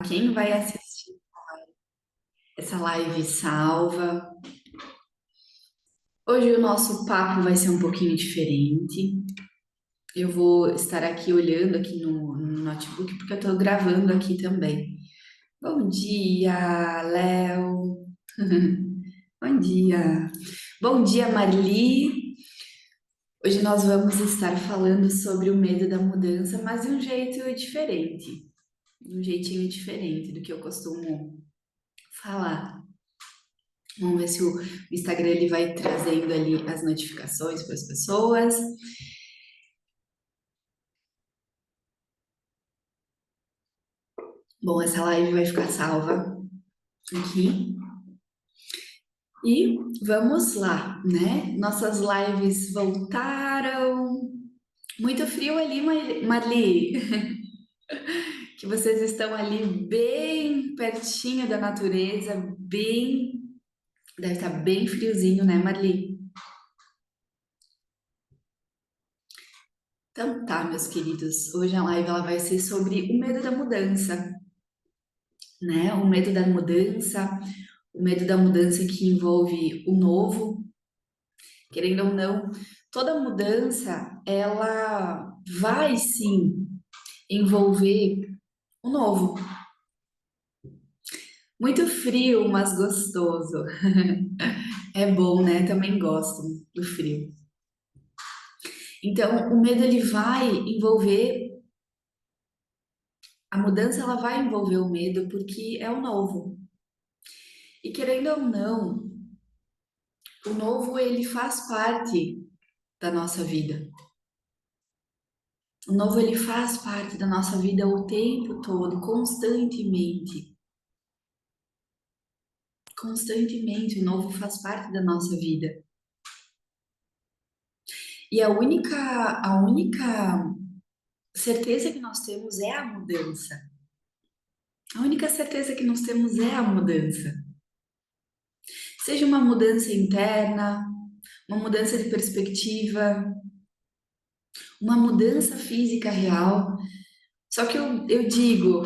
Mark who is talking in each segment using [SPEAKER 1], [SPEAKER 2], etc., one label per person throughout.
[SPEAKER 1] Quem vai assistir essa live salva? Hoje o nosso papo vai ser um pouquinho diferente. Eu vou estar aqui olhando aqui no notebook porque eu estou gravando aqui também. Bom dia, Léo. Bom dia. Bom dia, Marli. Hoje nós vamos estar falando sobre o medo da mudança, mas de um jeito diferente, de um jeitinho diferente do que eu costumo falar. Vamos ver se o Instagram ele vai trazendo ali as notificações para as pessoas. Bom, essa live vai ficar salva aqui. E vamos lá, né? Nossas lives voltaram. Muito frio ali, Marli, que vocês estão ali bem pertinho da natureza, bem. Deve estar bem friozinho, né, Marli? Então tá, meus queridos. Hoje a live ela vai ser sobre o medo da mudança, né? O medo da mudança que envolve o novo, querendo ou não, toda mudança ela vai sim envolver o novo. Muito frio, mas gostoso. É bom, né? Também gosto do frio. Então, o medo ele vai envolver a mudança, ela vai envolver o medo porque é o novo. E querendo ou não, o novo ele faz parte da nossa vida. O novo ele faz parte da nossa vida o tempo todo, constantemente. Constantemente, o novo faz parte da nossa vida. E a única certeza que nós temos é a mudança. A única certeza que nós temos é a mudança. Seja uma mudança interna, uma mudança de perspectiva, uma mudança física real. Só que eu digo,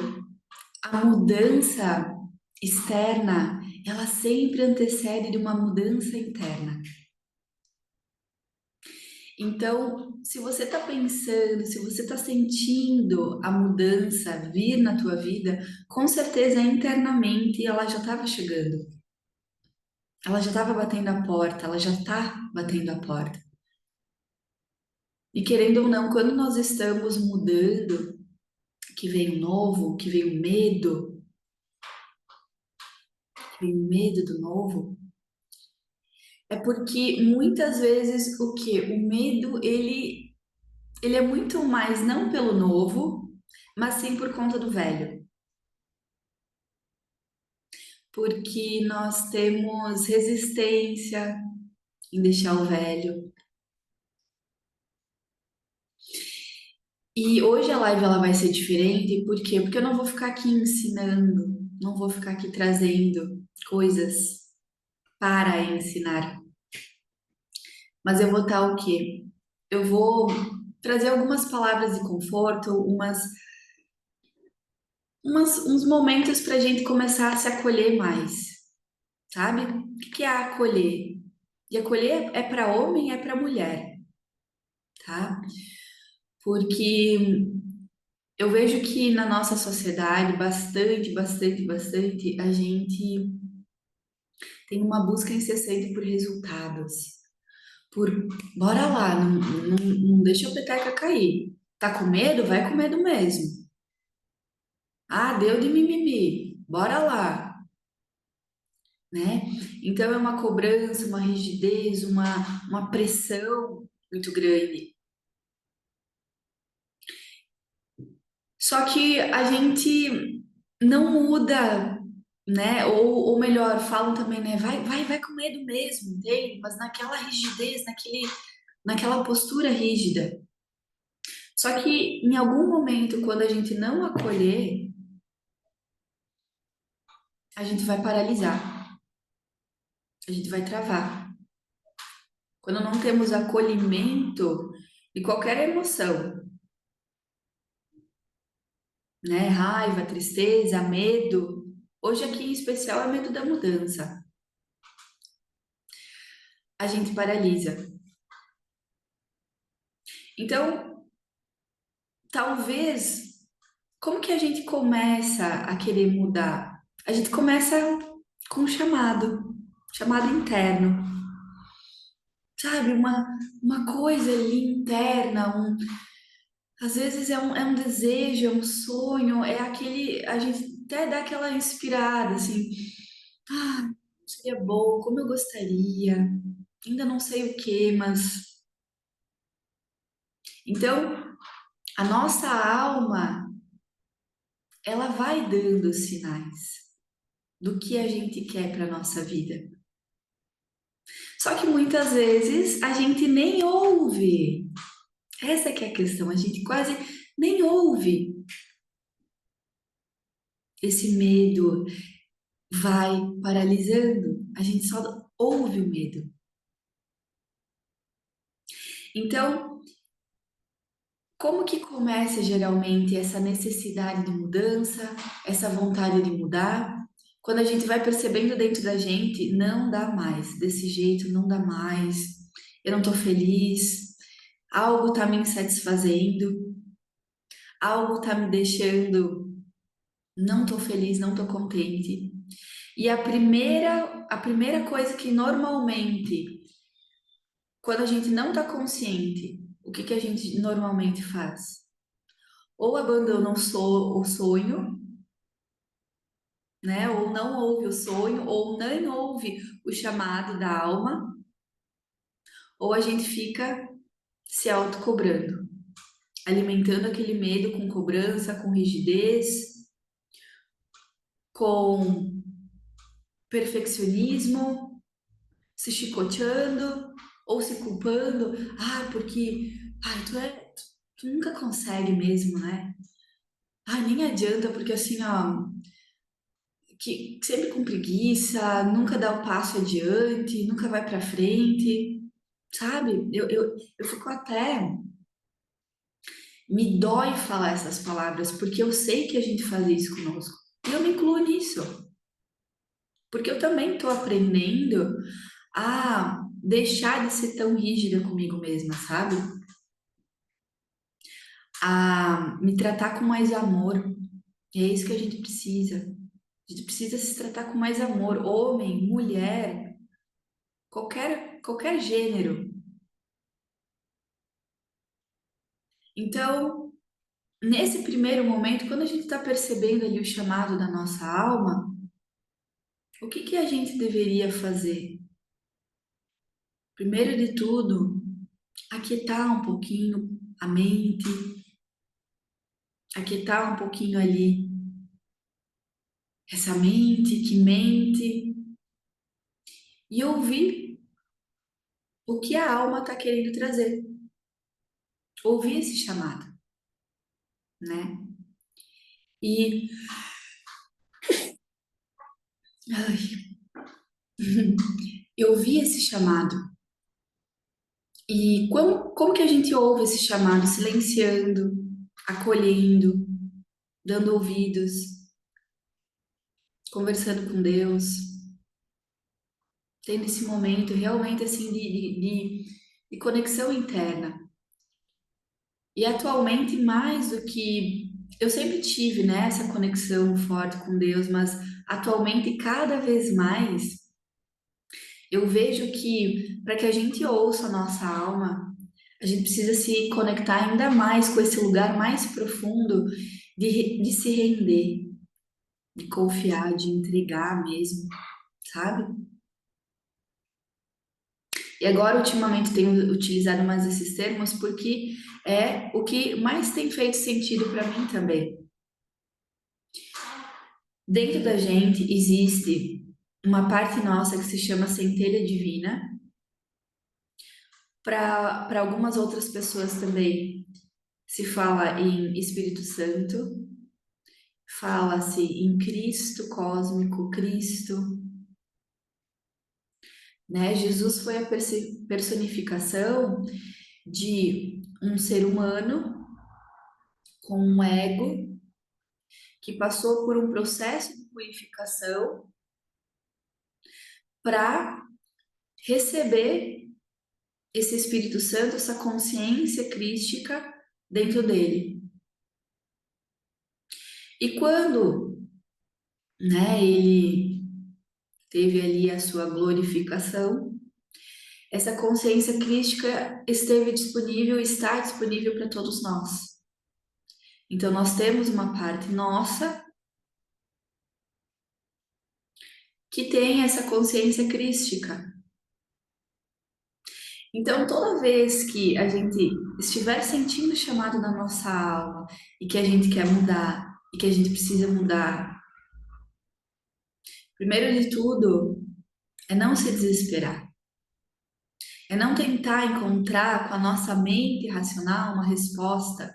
[SPEAKER 1] a mudança externa, ela sempre antecede de uma mudança interna. Então, se você está pensando, se você está sentindo a mudança vir na tua vida, com certeza internamente ela já estava chegando. Ela já estava batendo a porta, ela já está batendo a porta. E querendo ou não, quando nós estamos mudando, que vem o novo, que vem o medo, que vem o medo do novo, é porque muitas vezes o que? O medo, ele é muito mais não pelo novo, mas sim por conta do velho. Porque nós temos resistência em deixar o velho. E hoje a live ela vai ser diferente, por quê? Porque eu não vou ficar aqui ensinando, não vou ficar aqui trazendo coisas para ensinar, mas eu vou estar o quê? Eu vou trazer algumas palavras de conforto, uns momentos para a gente começar a se acolher mais, sabe? O que que é acolher? E acolher é para homem, é para mulher, tá? Porque eu vejo que na nossa sociedade, bastante, a gente tem uma busca incessante por resultados. Por, bora lá, não deixa a peteca cair. Tá com medo? Vai com medo mesmo. Ah, deu de mimimi. Bora lá, né? Então é uma cobrança, uma rigidez, uma pressão muito grande. Só que a gente não muda, né? Ou melhor, falam também, né? Vai com medo mesmo, entende? Mas naquela rigidez, naquela postura rígida. Só que em algum momento, quando a gente não acolher, a gente vai paralisar, a gente vai travar. Quando não temos acolhimento de qualquer emoção, né? Raiva, tristeza, medo. Hoje aqui em especial é medo da mudança. A gente paralisa. Então, talvez, como que a gente começa a querer mudar? A gente começa com um chamado interno, sabe? Uma coisa ali interna, às vezes é um desejo, é um sonho, é aquele, a gente até dá aquela inspirada, assim, ah, seria bom, como eu gostaria, ainda não sei o que, mas. Então, a nossa alma, ela vai dando sinais do que a gente quer para nossa vida. Só que muitas vezes a gente nem ouve. Essa que é a questão, a gente quase nem ouve. Esse medo vai paralisando, a gente só ouve o medo. Então, como que começa geralmente essa necessidade de mudança, essa vontade de mudar? Quando a gente vai percebendo dentro da gente, não dá mais, desse jeito não dá mais, eu não tô feliz, algo tá me insatisfazendo, algo tá me deixando, não tô feliz, não tô contente. E a primeira coisa que normalmente, quando a gente não tá consciente, o que que a gente normalmente faz? Ou abandona o sonho, né? Ou não ouve o sonho, ou nem ouve o chamado da alma, ou a gente fica se autocobrando, alimentando aquele medo com cobrança, com rigidez, com perfeccionismo, se chicoteando ou se culpando. Ah, porque tu nunca consegue mesmo, né? Ah, nem adianta, porque assim, ó, que sempre com preguiça, nunca dá o passo adiante, nunca vai pra frente, sabe? Eu fico até. Me dói falar essas palavras, porque eu sei que a gente faz isso conosco. E eu me incluo nisso, porque eu também estou aprendendo a deixar de ser tão rígida comigo mesma, sabe? A me tratar com mais amor. E é isso que a gente precisa. A gente precisa se tratar com mais amor. Homem, mulher, qualquer gênero. Então, nesse primeiro momento, quando a gente está percebendo ali o chamado da nossa alma, o que que a gente deveria fazer? Primeiro de tudo, aquietar um pouquinho a mente, aquietar um pouquinho ali essa mente que mente e ouvir o que a alma está querendo trazer. Ouvir esse chamado, né? E ai, eu ouvi esse chamado. E como que a gente ouve esse chamado? Silenciando, acolhendo, dando ouvidos, conversando com Deus, tendo esse momento realmente assim de conexão interna. E atualmente, mais do que. Eu sempre tive, né, essa conexão forte com Deus, mas atualmente, cada vez mais, eu vejo que para que a gente ouça a nossa alma, a gente precisa se conectar ainda mais com esse lugar mais profundo de se render, de confiar, de entregar mesmo, sabe? E agora, ultimamente, tenho utilizado mais esses termos porque é o que mais tem feito sentido para mim também. Dentro da gente existe uma parte nossa que se chama centelha divina, para algumas outras pessoas também se fala em Espírito Santo, fala-se em Cristo cósmico, Cristo, né? Jesus foi a personificação de um ser humano com um ego, que passou por um processo de purificação para receber esse Espírito Santo, essa consciência crística dentro dele. E quando, né, ele teve ali a sua glorificação, essa consciência crística esteve disponível, está disponível para todos nós. Então, nós temos uma parte nossa que tem essa consciência crística. Então, toda vez que a gente estiver sentindo o chamado na nossa alma e que a gente quer mudar e que a gente precisa mudar, primeiro de tudo, é não se desesperar. É não tentar encontrar com a nossa mente racional uma resposta.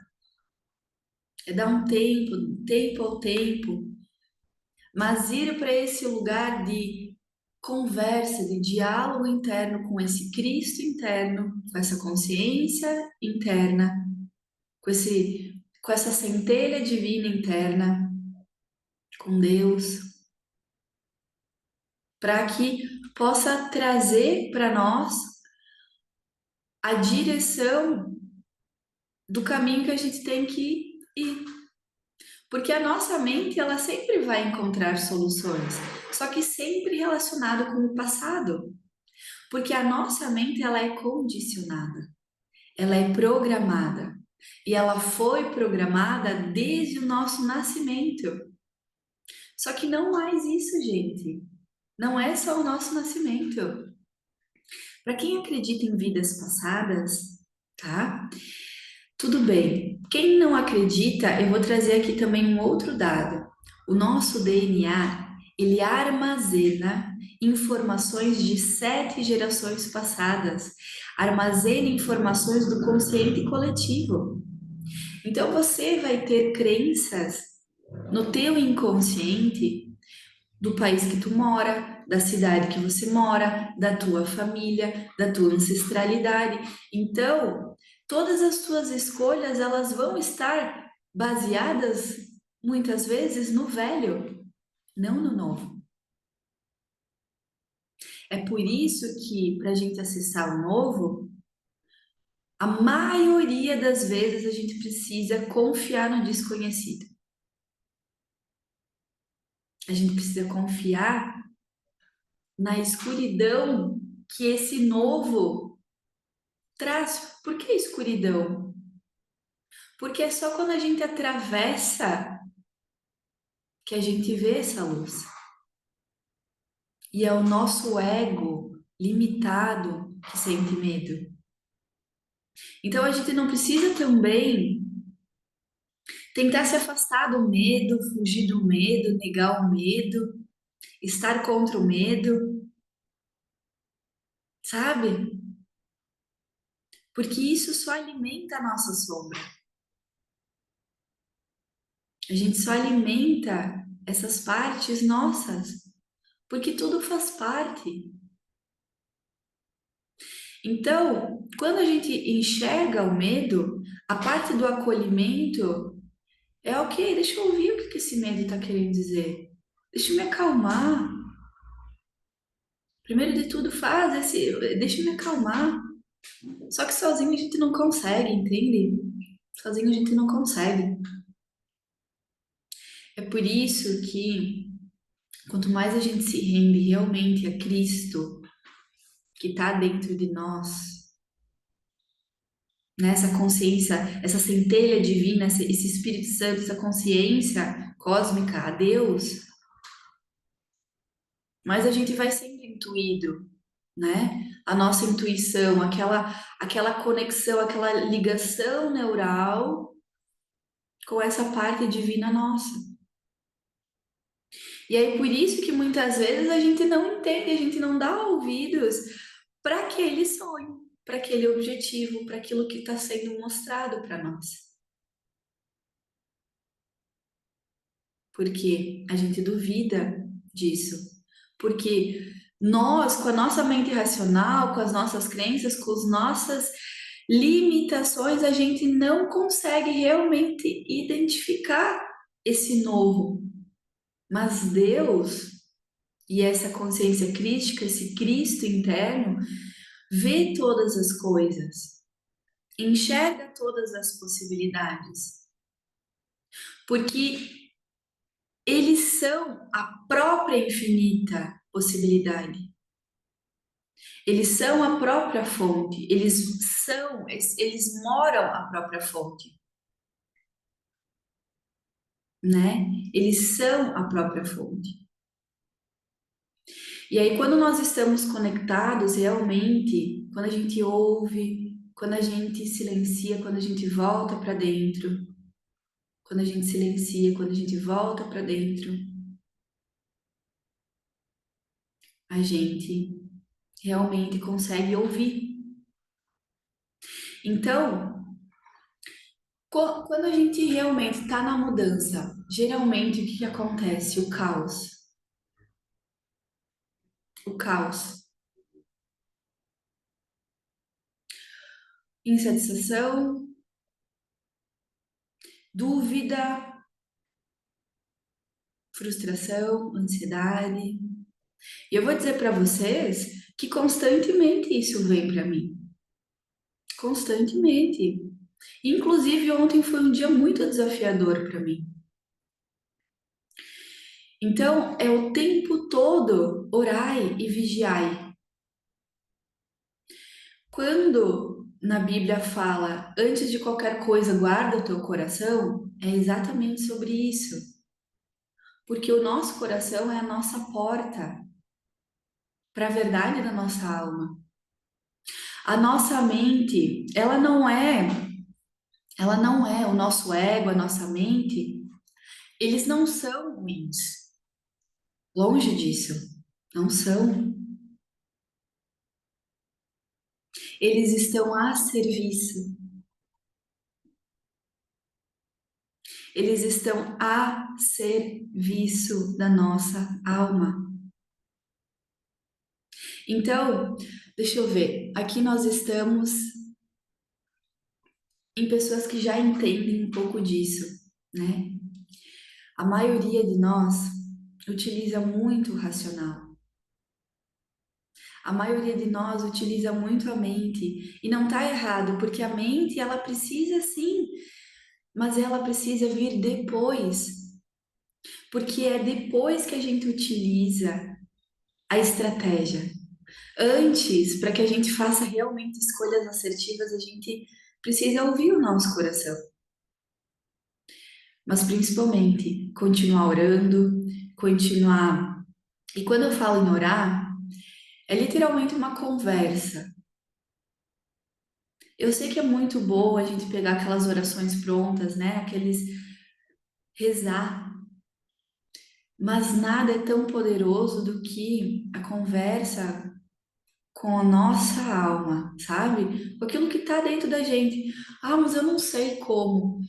[SPEAKER 1] É dar um tempo, tempo ao tempo, mas ir para esse lugar de conversa, de diálogo interno com esse Cristo interno, com essa consciência interna, com essa centelha divina interna, com Deus, para que possa trazer para nós a direção do caminho que a gente tem que ir. Porque a nossa mente, ela sempre vai encontrar soluções, só que sempre relacionado com o passado. Porque a nossa mente, ela é condicionada, ela é programada. E ela foi programada desde o nosso nascimento. Só que não mais isso, gente. Não é só o nosso nascimento. Para quem acredita em vidas passadas, tá? Tudo bem. Quem não acredita, eu vou trazer aqui também um outro dado. O nosso DNA, ele armazena informações de 7 gerações passadas, armazena informações do consciente coletivo. Então você vai ter crenças no teu inconsciente do país que tu mora, da cidade que você mora, da tua família, da tua ancestralidade. Então, todas as tuas escolhas, elas vão estar baseadas muitas vezes no velho, não no novo. É por isso que para a gente acessar o novo, a maioria das vezes a gente precisa confiar no desconhecido. A gente precisa confiar na escuridão que esse novo traz. Por que escuridão? Porque é só quando a gente atravessa que a gente vê essa luz. E é o nosso ego limitado que sente medo. Então a gente não precisa também tentar se afastar do medo, fugir do medo, negar o medo, estar contra o medo, sabe? Porque isso só alimenta a nossa sombra. A gente só alimenta essas partes nossas, porque tudo faz parte. Então, quando a gente enxerga o medo, a parte do acolhimento é ok, deixa eu ouvir o que esse medo está querendo dizer. Deixa eu me acalmar. Primeiro de tudo, deixa eu me acalmar. Só que sozinho a gente não consegue, entende? Sozinho a gente não consegue. É por isso que quanto mais a gente se rende realmente a Cristo, que está dentro de nós, né? Essa consciência, essa centelha divina, esse Espírito Santo, essa consciência cósmica, a Deus, mas a gente vai sendo intuído, né? A nossa intuição, aquela conexão, aquela ligação neural com essa parte divina nossa. E aí por isso que muitas vezes a gente não entende, a gente não dá ouvidos para aquele sonho, para aquele objetivo, para aquilo que está sendo mostrado para nós. Porque a gente duvida disso. Porque nós, com a nossa mente racional, com as nossas crenças, com as nossas limitações, a gente não consegue realmente identificar esse novo, mas Deus e essa consciência crística, esse Cristo interno, vê todas as coisas, enxerga todas as possibilidades, porque eles são a própria infinita possibilidade. Eles são a própria fonte, eles moram a própria fonte, né? Eles são a própria fonte. E aí, quando nós estamos conectados realmente, quando a gente ouve, quando a gente silencia, quando a gente volta para dentro, quando a gente silencia, quando a gente volta para dentro, a gente realmente consegue ouvir. Então, quando a gente realmente está na mudança, geralmente o que que acontece? O caos. O caos. Insatisfação, dúvida, frustração, ansiedade. E eu vou dizer para vocês que constantemente isso vem para mim. Constantemente. Inclusive, ontem foi um dia muito desafiador para mim. Então, é o tempo todo orai e vigiai. Quando na Bíblia fala, antes de qualquer coisa, guarda o teu coração, é exatamente sobre isso. Porque o nosso coração é a nossa porta para a verdade da nossa alma. A nossa mente, ela não é o nosso ego, a nossa mente, eles não são ruins. Longe disso. Não são. Eles estão a serviço. Eles estão a serviço da nossa alma. Então, deixa eu ver. Aqui nós estamos em pessoas que já entendem um pouco disso, né? A maioria de nós utiliza muito o racional. A maioria de nós utiliza muito a mente e não está errado, porque a mente ela precisa sim, mas ela precisa vir depois, porque é depois que a gente utiliza a estratégia. Antes, para que a gente faça realmente escolhas assertivas, a gente precisa ouvir o nosso coração, mas principalmente continuar orando, continuar. E quando eu falo em orar, é literalmente uma conversa. Eu sei que é muito boa a gente pegar aquelas orações prontas, né? Aqueles rezar, mas nada é tão poderoso do que a conversa com a nossa alma, sabe? Com aquilo que tá dentro da gente. Ah, mas eu não sei como.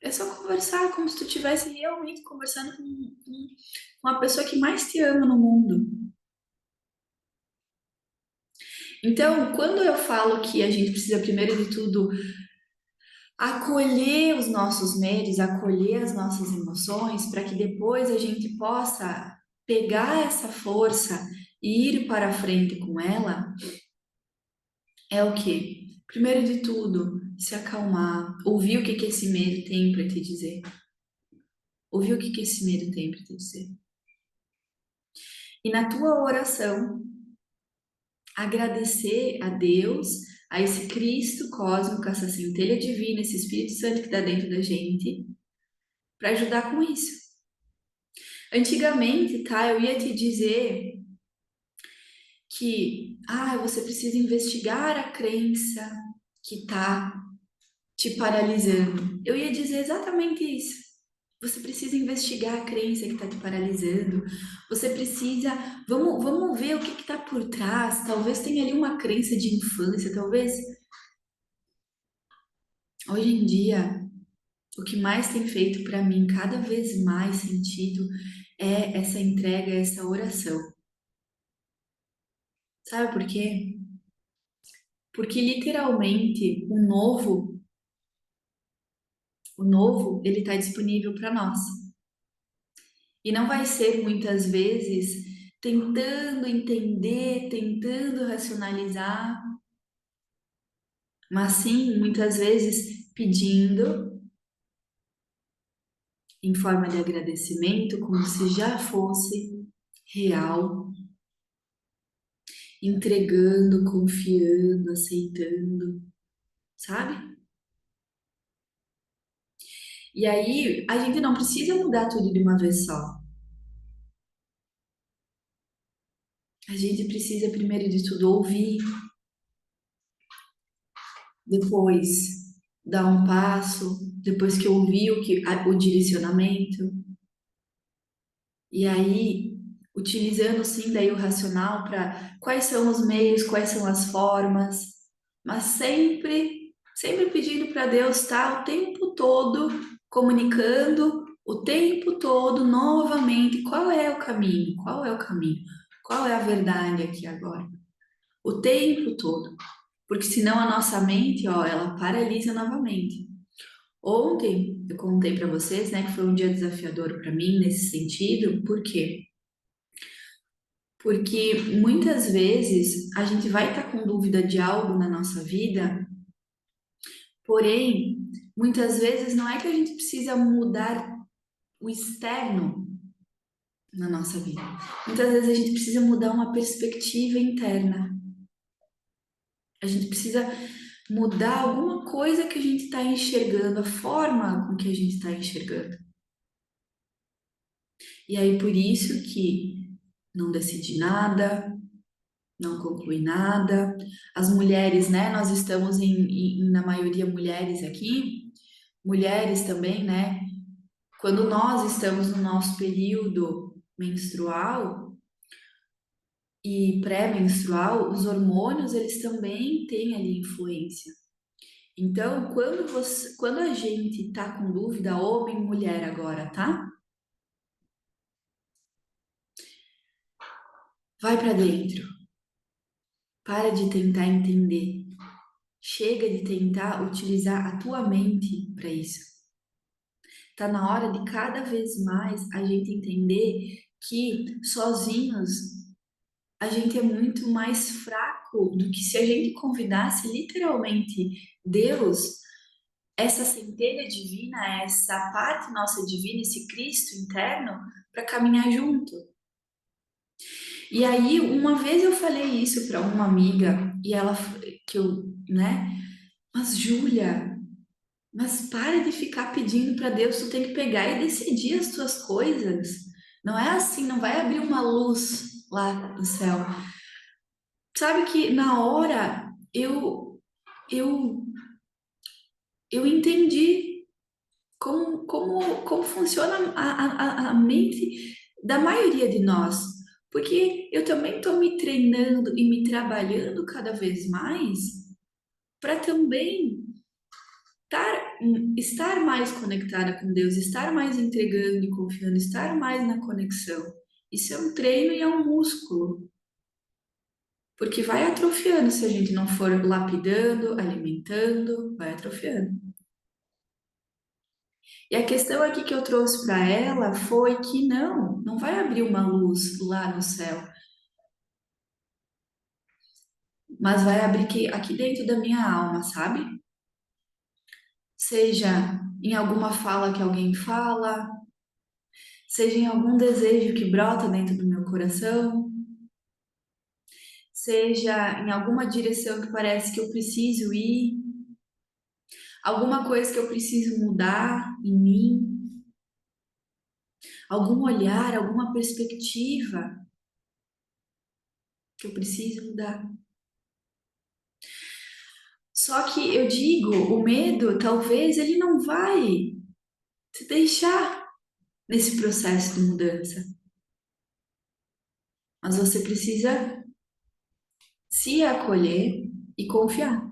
[SPEAKER 1] É só conversar como se tu estivesse realmente conversando com a pessoa que mais te ama no mundo. Então, quando eu falo que a gente precisa, primeiro de tudo, acolher os nossos medos, acolher as nossas emoções, para que depois a gente possa pegar essa força e ir para frente com ela, é o quê? Primeiro de tudo, se acalmar, ouvir o que que esse medo tem para te dizer. Ouvir o que que esse medo tem para te dizer. E na tua oração, agradecer a Deus, a esse Cristo cósmico, essa centelha divina, esse Espírito Santo que está dentro da gente, para ajudar com isso. Antigamente, tá, eu ia te dizer que, você precisa investigar a crença que tá te paralisando. Eu ia dizer exatamente isso. Você precisa investigar a crença que está te paralisando. Você precisa. Vamos ver o que está por trás. Talvez tenha ali uma crença de infância. Talvez hoje em dia, o que mais tem feito para mim cada vez mais sentido é essa entrega, essa oração. Sabe por quê? Porque literalmente o novo, ele está disponível para nós. E não vai ser muitas vezes tentando entender, tentando racionalizar, mas sim muitas vezes pedindo em forma de agradecimento, como se já fosse real, entregando, confiando, aceitando, sabe? E aí a gente não precisa mudar tudo de uma vez só. A gente precisa primeiro de tudo ouvir, depois dar um passo, depois que ouvir o direcionamento, e aí utilizando sim daí o racional para quais são os meios, quais são as formas, mas sempre pedindo para Deus estar o tempo todo comunicando o tempo todo novamente qual é o caminho, qual é o caminho, qual é a verdade aqui agora, o tempo todo. Porque senão a nossa mente, ó, ela paralisa novamente. Ontem eu contei para vocês, né, que foi um dia desafiador para mim nesse sentido. Por quê? Porque muitas vezes a gente vai estar com dúvida de algo na nossa vida, porém, muitas vezes não é que a gente precisa mudar o externo na nossa vida. Muitas vezes a gente precisa mudar uma perspectiva interna. A gente precisa mudar alguma coisa que a gente está enxergando, a forma com que a gente está enxergando. E aí, por isso que não decidi nada, não concluí nada. As mulheres, né? Nós estamos na maioria mulheres aqui, mulheres também, né? Quando nós estamos no nosso período menstrual e pré-menstrual, os hormônios, eles também têm ali influência. Então, quando a gente tá com dúvida, homem e mulher agora, tá? Vai para dentro. Para de tentar entender. Chega de tentar utilizar a tua mente para isso. Tá na hora de cada vez mais a gente entender que sozinhos a gente é muito mais fraco do que se a gente convidasse literalmente Deus, essa centelha divina, essa parte nossa divina, esse Cristo interno, para caminhar junto. E aí, uma vez eu falei isso para uma amiga e ela que eu, né? Mas Júlia, mas para de ficar pedindo para Deus, tu tem que pegar e decidir as tuas coisas. Não é assim, não vai abrir uma luz lá no céu. Sabe que na hora eu eu entendi como funciona a mente da maioria de nós. Porque eu também estou me treinando e me trabalhando cada vez mais para também estar mais conectada com Deus, estar mais entregando e confiando, estar mais na conexão. Isso é um treino e é um músculo, porque vai atrofiando se a gente não for lapidando, alimentando, vai atrofiando. E a questão aqui que eu trouxe para ela foi que não vai abrir uma luz lá no céu, mas vai abrir aqui dentro da minha alma, sabe? Seja em alguma fala que alguém fala, seja em algum desejo que brota dentro do meu coração, seja em alguma direção que parece que eu preciso ir, alguma coisa que eu preciso mudar em mim, algum olhar, alguma perspectiva que eu preciso mudar. Só que eu digo, o medo, talvez ele não vai te deixar nesse processo de mudança, mas você precisa se acolher e confiar.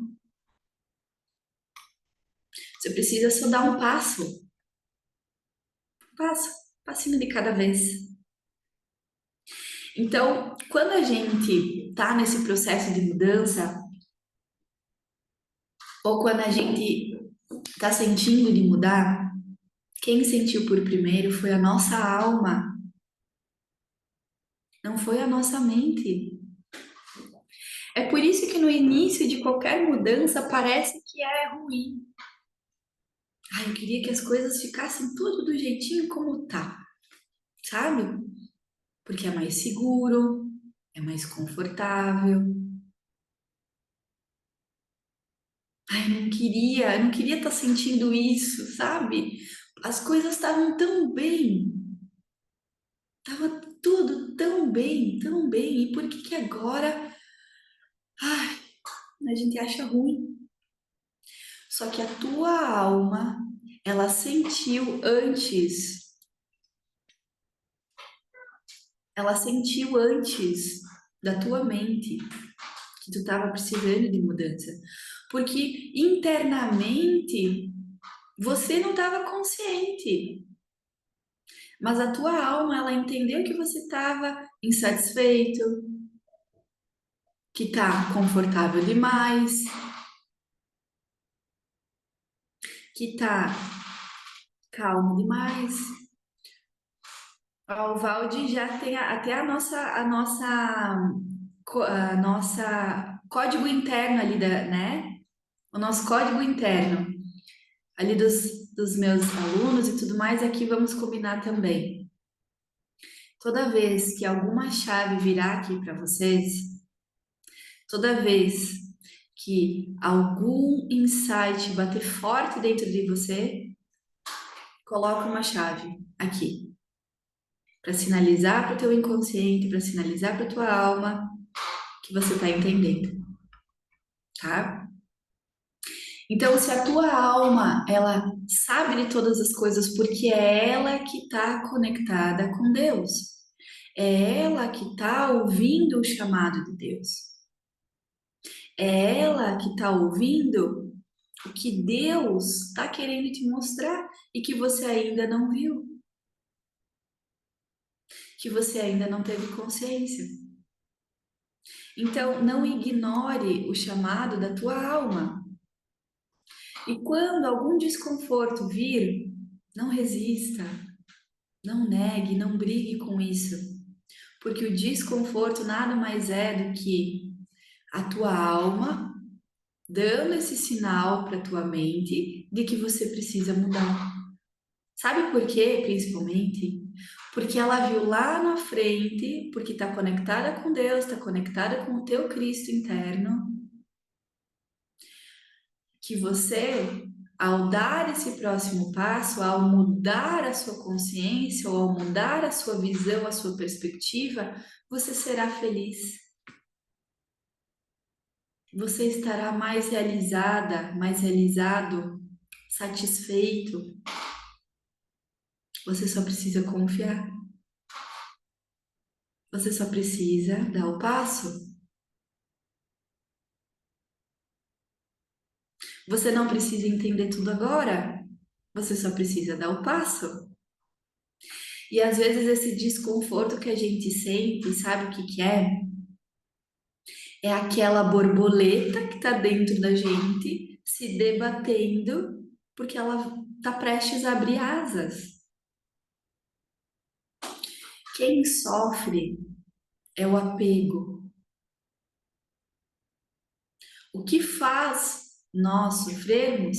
[SPEAKER 1] Você precisa só dar um passo, passinho de cada vez. Então, quando a gente está nesse processo de mudança, ou quando a gente está sentindo de mudar, quem sentiu por primeiro foi a nossa alma. não foi a nossa mente. É por isso que no início de qualquer mudança parece que é ruim. Ai, eu queria que as coisas ficassem tudo do jeitinho como tá, sabe? Porque é mais seguro, é mais confortável. Ai, eu não queria estar sentindo isso, sabe? As coisas estavam tão bem, tava tudo tão bem, e por que que agora, ai, a gente acha ruim? Só que a tua alma, ela ela sentiu antes da tua mente que tu estava precisando de mudança. Porque internamente você não estava consciente, mas a tua alma, ela entendeu que você estava insatisfeito, que está confortável demais, que está calmo demais. Ó, o Valde já tem até a nossa código interno ali, né? O nosso código interno ali dos meus alunos e tudo mais, aqui vamos combinar também. Toda vez que alguma chave virar aqui para vocês, toda vez que algum insight bater forte dentro de você, coloca uma chave aqui para sinalizar para o teu inconsciente, para sinalizar para tua alma que você está entendendo, tá? Então, se a tua alma, ela sabe de todas as coisas porque é ela que está conectada com Deus. É ela que está ouvindo o chamado de Deus. É ela que está ouvindo o que Deus está querendo te mostrar e que você ainda não viu, que você ainda não teve consciência. Então, não ignore o chamado da tua alma. E quando algum desconforto vir, não resista, não negue, não brigue com isso, porque o desconforto nada mais é do que a tua alma dando esse sinal para tua mente de que você precisa mudar. Sabe por quê, principalmente? Porque ela viu lá na frente, porque está conectada com Deus, está conectada com o teu Cristo interno, que você, ao dar esse próximo passo, ao mudar a sua consciência, ou ao mudar a sua visão, a sua perspectiva, você será feliz. Você estará mais realizada, mais realizado, satisfeito. Você só precisa confiar. Você só precisa dar o passo. Você não precisa entender tudo agora. Você só precisa dar o passo. E às vezes esse desconforto que a gente sente, sabe o que que é? É aquela borboleta que está dentro da gente se debatendo porque ela está prestes a abrir asas. Quem sofre é o apego. O que faz nós sofrermos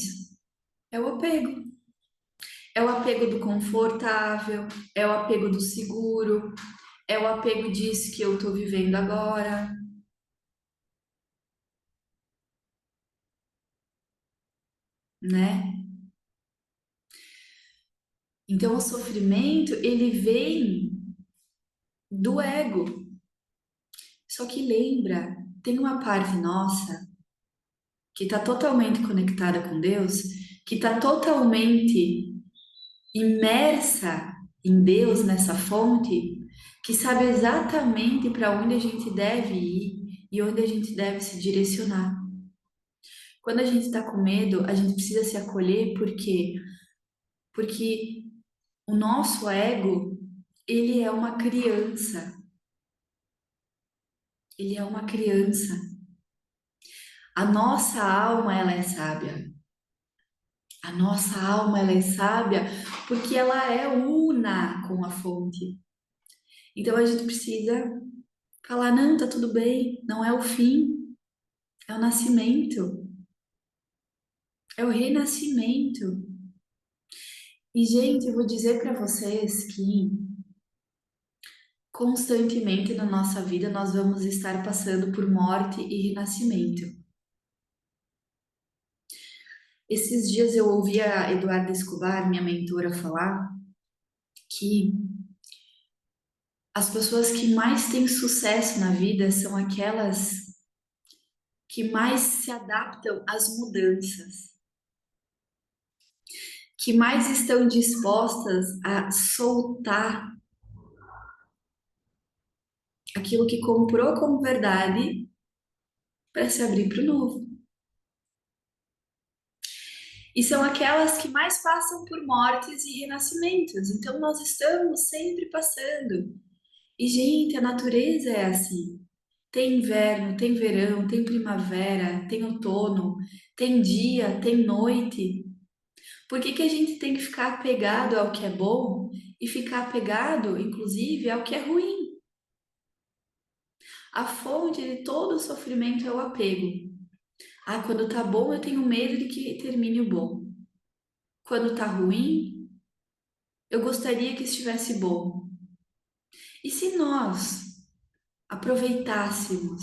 [SPEAKER 1] é o apego. É o apego do confortável, é o apego do seguro, é o apego disso que eu estou vivendo agora, né? Então o sofrimento, ele vem do ego. Só que lembra, tem uma parte nossa que está totalmente conectada com Deus, que está totalmente imersa em Deus, nessa fonte, que sabe exatamente para onde a gente deve ir e onde a gente deve se direcionar. Quando a gente está com medo, a gente precisa se acolher, por quê? Porque o nosso ego, ele é uma criança. Ele é uma criança. A nossa alma, ela é sábia. A nossa alma, ela é sábia porque ela é una com a fonte. Então a gente precisa falar, não, tá tudo bem, não é o fim, é o nascimento, é o renascimento. E, gente, eu vou dizer para vocês que constantemente na nossa vida nós vamos estar passando por morte e renascimento. Esses dias eu ouvi a Eduarda Escobar, minha mentora, falar que as pessoas que mais têm sucesso na vida são aquelas que mais se adaptam às mudanças, que mais estão dispostas a soltar aquilo que comprou como verdade para se abrir para o novo. E são aquelas que mais passam por mortes e renascimentos. Então nós estamos sempre passando. E, gente, a natureza é assim. Tem inverno, tem verão, tem primavera, tem outono, tem dia, tem noite. Por que que a gente tem que ficar apegado ao que é bom e ficar apegado, inclusive, ao que é ruim? A fonte de todo o sofrimento é o apego. Ah, quando tá bom, eu tenho medo de que termine o bom. Quando tá ruim, eu gostaria que estivesse bom. E se nós aproveitássemos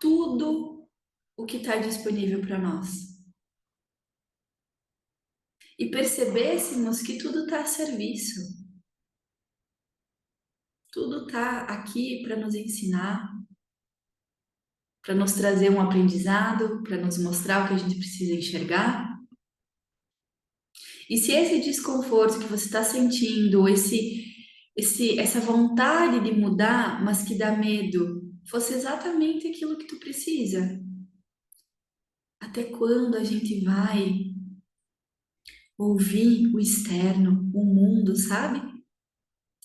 [SPEAKER 1] tudo o que está disponível para nós e percebêssemos que tudo está a serviço, tudo está aqui para nos ensinar, para nos trazer um aprendizado, para nos mostrar o que a gente precisa enxergar. E se esse desconforto que você está sentindo, essa vontade de mudar, mas que dá medo, fosse exatamente aquilo que tu precisa, até quando a gente vai ouvir o externo, o mundo, sabe?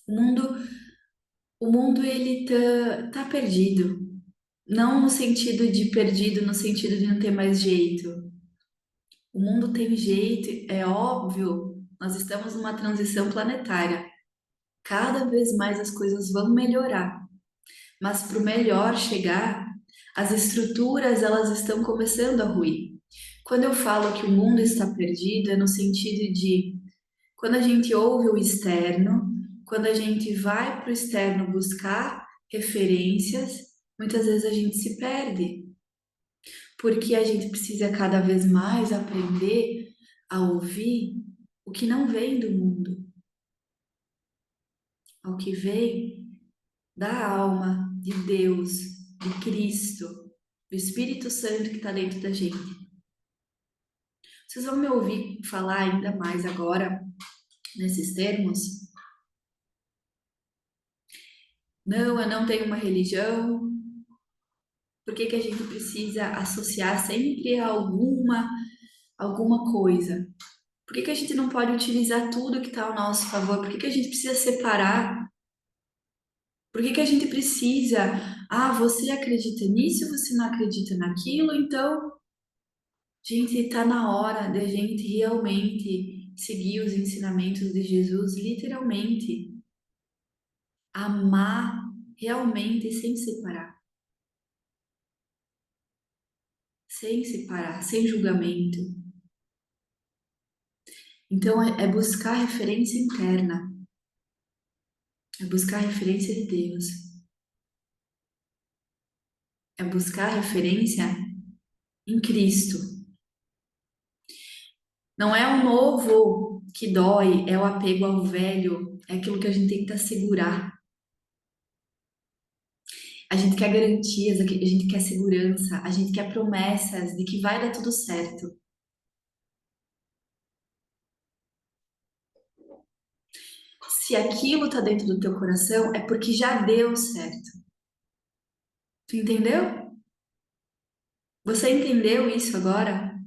[SPEAKER 1] O mundo, o mundo ele tá perdido. Não no sentido de perdido, no sentido de não ter mais jeito. O mundo tem jeito, é óbvio. Nós estamos numa transição planetária. Cada vez mais as coisas vão melhorar. Mas para o melhor chegar, as estruturas elas estão começando a ruir. Quando eu falo que o mundo está perdido, é no sentido de quando a gente ouve o externo, quando a gente vai para o externo buscar referências, muitas vezes a gente se perde, porque a gente precisa cada vez mais aprender a ouvir o que não vem do mundo, ao que vem da alma, de Deus, de Cristo, do Espírito Santo que está dentro da gente. Vocês vão me ouvir falar ainda mais agora nesses termos? Não, eu não tenho uma religião. Por que que a gente precisa associar sempre a alguma coisa? Por que que a gente não pode utilizar tudo que está ao nosso favor? Por que que a gente precisa separar? Por que que a gente precisa? Ah, você acredita nisso, você não acredita naquilo, então, gente, está na hora de a gente realmente seguir os ensinamentos de Jesus, literalmente, amar realmente sem separar, sem julgamento. Então, é buscar referência interna, é buscar referência de Deus, é buscar referência em Cristo. Não é o novo que dói, é o apego ao velho, é aquilo que a gente tenta segurar. A gente quer garantias, a gente quer segurança, a gente quer promessas de que vai dar tudo certo. Se aquilo tá dentro do teu coração, é porque já deu certo. Tu entendeu? Você entendeu isso agora?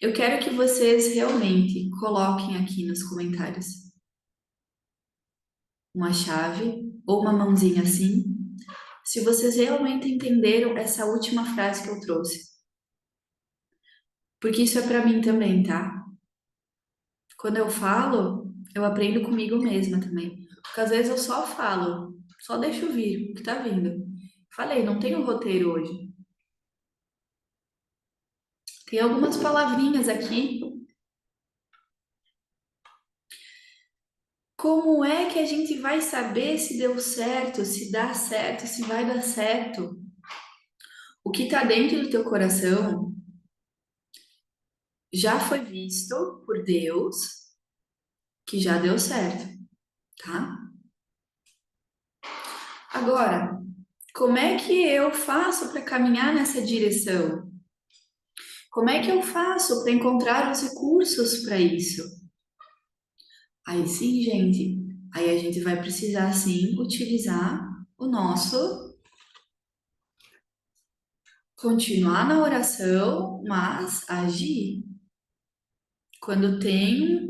[SPEAKER 1] Eu quero que vocês realmente coloquem aqui nos comentários uma chave ou uma mãozinha assim, se vocês realmente entenderam essa última frase que eu trouxe. Porque isso é para mim também, tá? Quando eu falo, Eu aprendo comigo mesma também. Porque às vezes eu só falo, só deixo vir o que tá vindo. Falei, não tenho roteiro hoje. Tem algumas palavrinhas aqui. Como é que a gente vai saber se deu certo, se dá certo, se vai dar certo? O que tá dentro do teu coração já foi visto por Deus, que já deu certo, tá? Agora, como é que eu faço para caminhar nessa direção? Como é que eu faço para encontrar os recursos para isso? Aí sim, gente, aí a gente vai precisar sim utilizar o nosso, continuar na oração, mas agir. Quando tem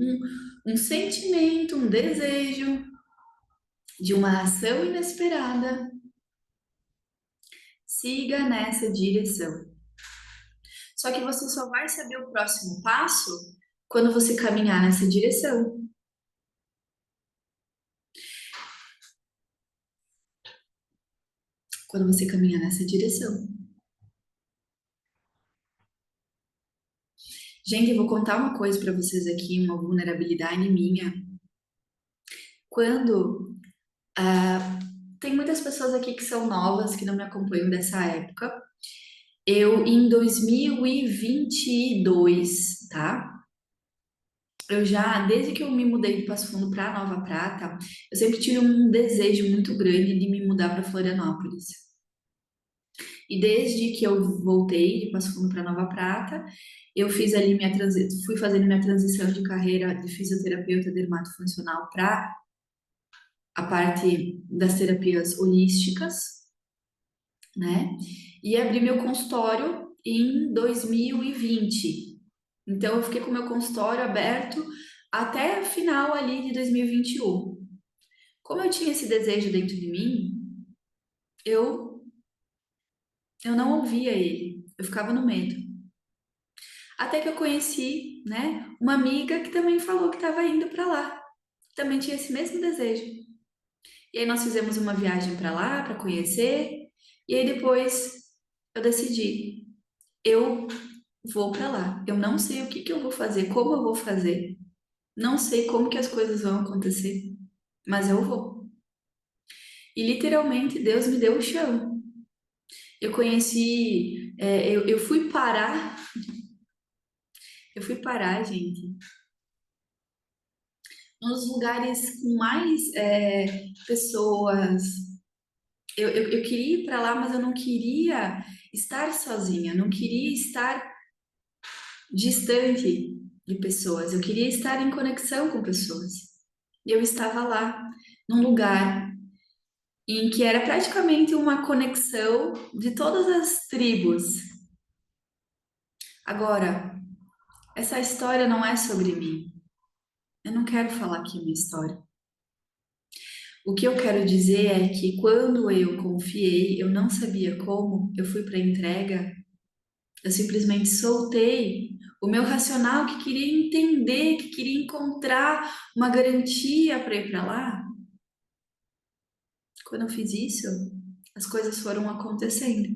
[SPEAKER 1] um sentimento, um desejo de uma ação inesperada, siga nessa direção. Só que você só vai saber o próximo passo quando você caminhar nessa direção. Quando você caminhar nessa direção. Gente, eu vou contar uma coisa para vocês aqui, uma vulnerabilidade minha. Quando tem muitas pessoas aqui que são novas, que não me acompanham dessa época. Eu, em 2022, tá? Eu já, desde que eu me mudei de Passo Fundo para Nova Prata, eu sempre tive um desejo muito grande de me mudar para Florianópolis. E desde que eu voltei de Passo Fundo para Nova Prata, eu fiz ali fui fazendo minha transição de carreira de fisioterapeuta dermatofuncional para a parte das terapias holísticas, né? E abri meu consultório em 2020. Então, eu fiquei com meu consultório aberto até o final ali de 2021. Como eu tinha esse desejo dentro de mim, eu, eu não ouvia ele, eu ficava no medo. Até que eu conheci, né, uma amiga que também falou que estava indo para lá, também tinha esse mesmo desejo. E aí nós fizemos uma viagem para lá para conhecer, e aí depois eu decidi, eu vou para lá. Eu não sei o que que eu vou fazer, como eu vou fazer, não sei como que as coisas vão acontecer, mas eu vou. E literalmente Deus me deu o chão. Eu conheci, eu fui parar, gente, nos lugares com mais pessoas. Eu queria ir para lá, mas eu não queria estar sozinha, não queria estar distante de pessoas, eu queria estar em conexão com pessoas. E eu estava lá, num lugar em que era praticamente uma conexão de todas as tribos. Agora, essa história não é sobre mim. Eu não quero falar aqui uma história. O que eu quero dizer é que quando eu confiei, eu não sabia como, eu fui para a entrega, eu simplesmente soltei o meu racional que queria entender, que queria encontrar uma garantia para ir para lá. Quando eu fiz isso, as coisas foram acontecendo.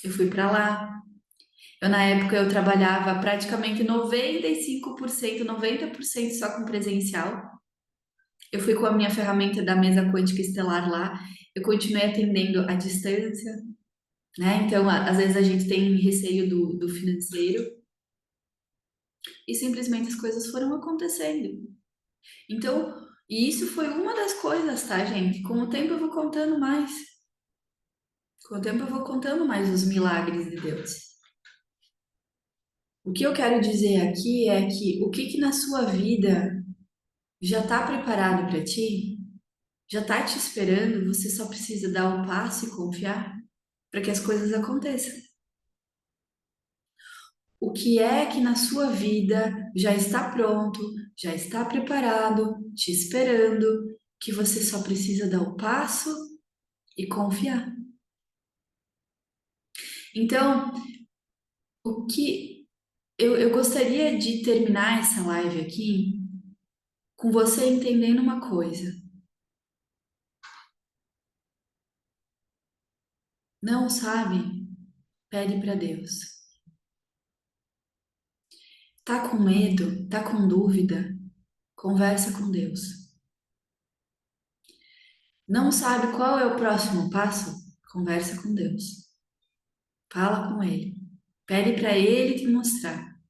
[SPEAKER 1] Eu fui para lá. Na época eu trabalhava praticamente 95%, 90% só com presencial. Eu fui com a minha ferramenta da mesa quântica estelar lá. Eu continuei atendendo à distância, né? Então, às vezes a gente tem receio do financeiro e simplesmente as coisas foram acontecendo. Então, e isso foi uma das coisas, tá, gente? Com o tempo eu vou contando mais. Com o tempo eu vou contando mais os milagres de Deus. O que eu quero dizer aqui é que o que que na sua vida já está preparado para ti? Já está te esperando? Você só precisa dar o passo e confiar para que as coisas aconteçam. O que é que na sua vida já está pronto, já está preparado, te esperando, que você só precisa dar o passo e confiar? Então, o que eu gostaria de terminar essa live aqui com você entendendo uma coisa. Não sabe? Pede para Deus. Tá com medo? Tá com dúvida? Conversa com Deus. Não sabe qual é o próximo passo? Conversa com Deus. Fala com Ele. Pede para Ele te mostrar.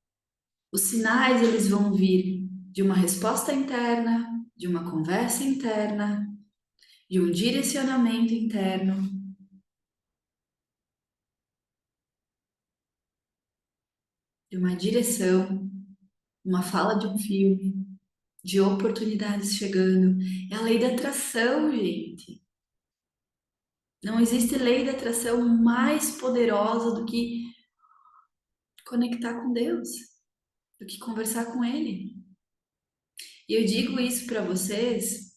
[SPEAKER 1] Os sinais, eles vão vir de uma resposta interna, de uma conversa interna, de um direcionamento interno, de uma direção, uma fala de um filme, de oportunidades chegando. É a lei da atração, gente. Não existe lei da atração mais poderosa do que conectar com Deus, do que conversar com Ele. E eu digo isso para vocês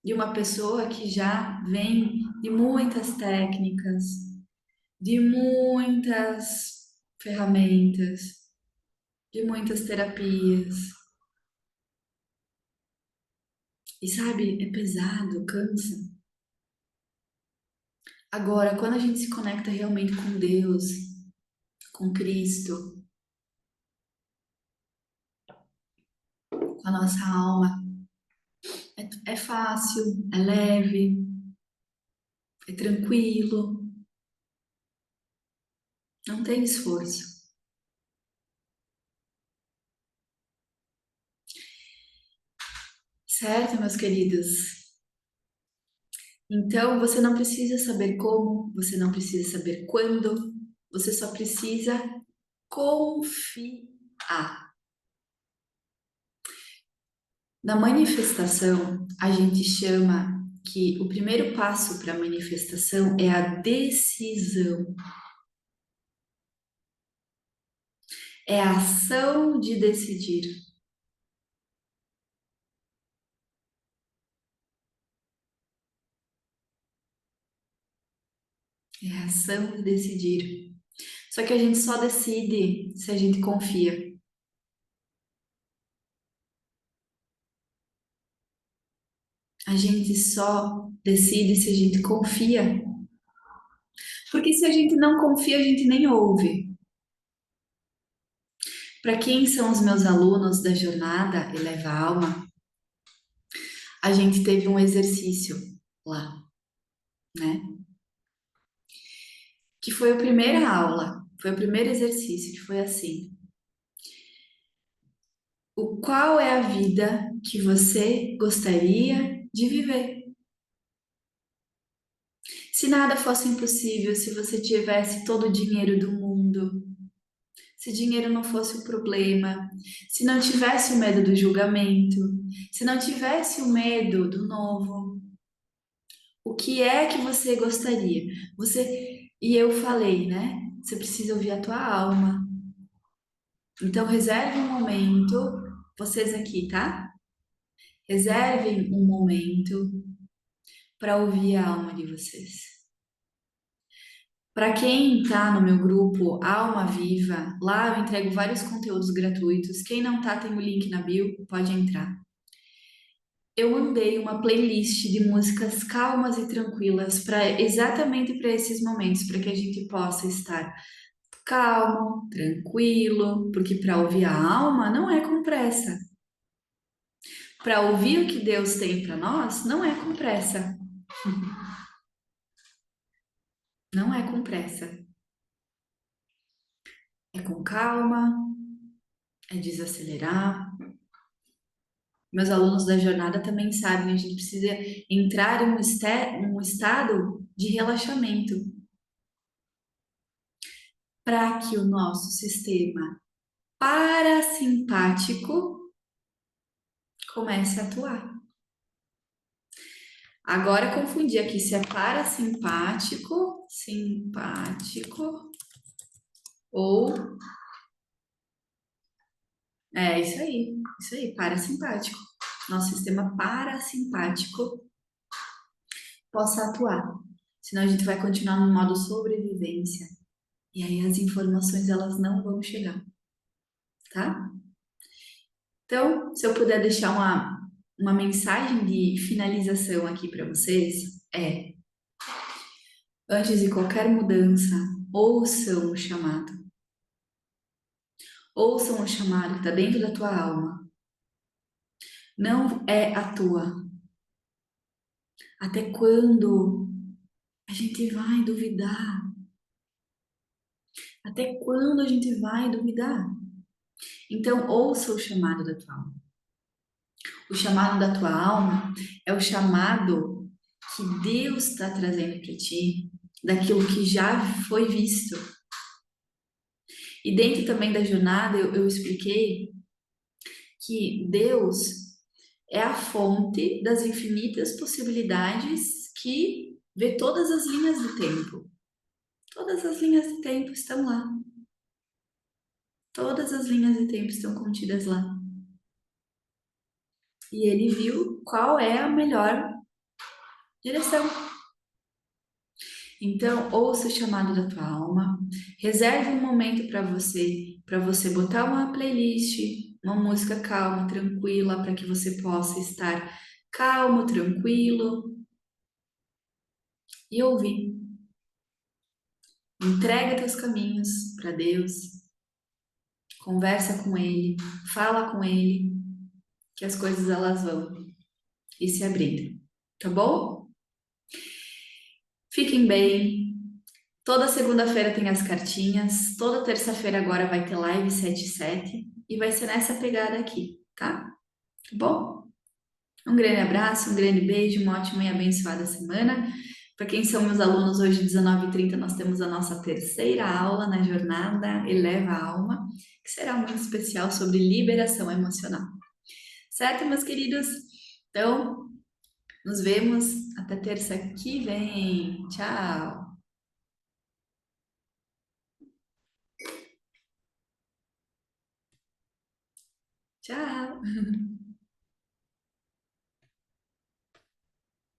[SPEAKER 1] de uma pessoa que já vem de muitas técnicas, de muitas ferramentas, de muitas terapias. E sabe, é pesado, cansa. Agora, quando a gente se conecta realmente com Deus, com Cristo, com a nossa alma, é fácil, é leve, é tranquilo, não tem esforço. Certo, meus queridos? Então, você não precisa saber como, você não precisa saber quando, você só precisa confiar. Na manifestação, a gente chama que o primeiro passo para a manifestação é a decisão, é a ação de decidir, é a ação de decidir. Só que a gente só decide se a gente confia. A gente só decide se a gente confia. Porque se a gente não confia, a gente nem ouve. Para quem são os meus alunos da jornada Eleva a Alma, a gente teve um exercício lá, né? Que foi a primeira aula, foi o primeiro exercício, que foi assim: qual é a vida que você gostaria de viver? Se nada fosse impossível, se você tivesse todo o dinheiro do mundo, se dinheiro não fosse o problema, se não tivesse o medo do julgamento, se não tivesse o medo do novo, o que é que você gostaria? E eu falei, né? Você precisa ouvir a tua alma. Então reserve um momento, vocês aqui, tá? Reservem um momento para ouvir a alma de vocês. Para quem está no meu grupo Alma Viva, lá eu entrego vários conteúdos gratuitos. Quem não tá, tem o link na bio, pode entrar. Eu mandei uma playlist de músicas calmas e tranquilas para exatamente para esses momentos, para que a gente possa estar calmo, tranquilo, porque para ouvir a alma não é com pressa. Para ouvir o que Deus tem para nós não é com pressa, não é com pressa. É com calma, é desacelerar. Meus alunos da jornada também sabem, a gente precisa entrar em um estado de relaxamento para que o nosso sistema parasimpático comece a atuar. Agora confundi aqui se é parasimpático, simpático ou isso aí, parasimpático. Nosso sistema parasimpático possa atuar. Senão a gente vai continuar no modo sobrevivência. E aí as informações elas não vão chegar, tá? Então, se eu puder deixar uma mensagem de finalização aqui para vocês é: antes de qualquer mudança, ouçam o chamado. Ouçam o chamado que está dentro da tua alma. Não é a tua. Até quando a gente vai duvidar? Até quando a gente vai duvidar? Então, ouça o chamado da tua alma. O chamado da tua alma é o chamado que Deus está trazendo para ti, daquilo que já foi visto. E dentro também da jornada, eu expliquei que Deus é a fonte das infinitas possibilidades que vê todas as linhas do tempo. Todas as linhas de tempo estão lá. Todas as linhas de tempo estão contidas lá. E ele viu qual é a melhor direção. Então, ouça o chamado da tua alma, reserve um momento para você botar uma playlist, uma música calma, tranquila, para que você possa estar calmo, tranquilo e ouvir. Entrega teus caminhos para Deus, conversa com Ele, fala com Ele, que as coisas elas vão e se abrindo, tá bom? Fiquem bem. Toda segunda-feira tem as cartinhas, toda terça-feira agora vai ter live 77 e vai ser nessa pegada aqui, tá? Tá bom? Um grande abraço, um grande beijo, uma ótima e abençoada semana. Para quem são meus alunos, hoje, 19h30, nós temos a nossa terceira aula na jornada Eleva a Alma, que será muito especial sobre liberação emocional. Certo, meus queridos? Então, nos vemos até terça que vem. Tchau! Tchau!